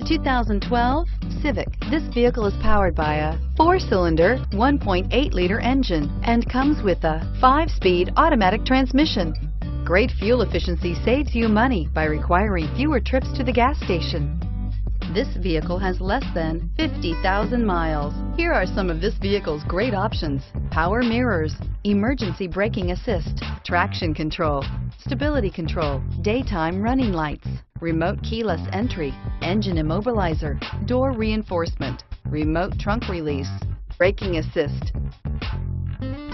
2012 Civic. This vehicle is powered by a 4-cylinder, 1.8-liter engine and comes with a 5-speed automatic transmission. Great fuel efficiency saves you money by requiring fewer trips to the gas station. This vehicle has less than 50,000 miles. Here are some of this vehicle's great options: power mirrors, emergency braking assist, traction control, stability control, daytime running lights, remote keyless entry, engine immobilizer, door reinforcement, remote trunk release, braking assist.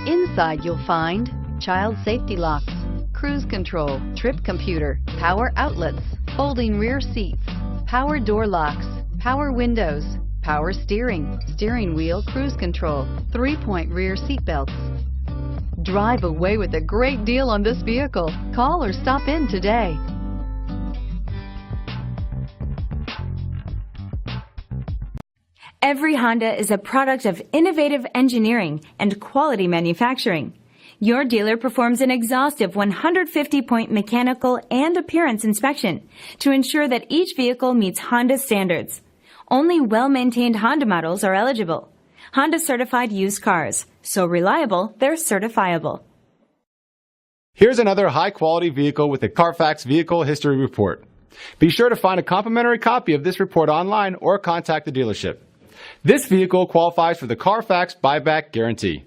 Inside you'll find child safety locks, cruise control, trip computer, power outlets, folding rear seats, power door locks, power windows, power steering, steering wheel cruise control, 3-point rear seat belts. Drive away with a great deal on this vehicle. Call or stop in today. Every Honda is a product of innovative engineering and quality manufacturing. Your dealer performs an exhaustive 150-point mechanical and appearance inspection to ensure that each vehicle meets Honda standards. Only well-maintained Honda models are eligible. Honda certified used cars, so reliable they're certifiable. Here's another high-quality vehicle with a CARFAX Vehicle History Report. Be sure to find a complimentary copy of this report online or contact the dealership. This vehicle qualifies for the CARFAX Buyback Guarantee.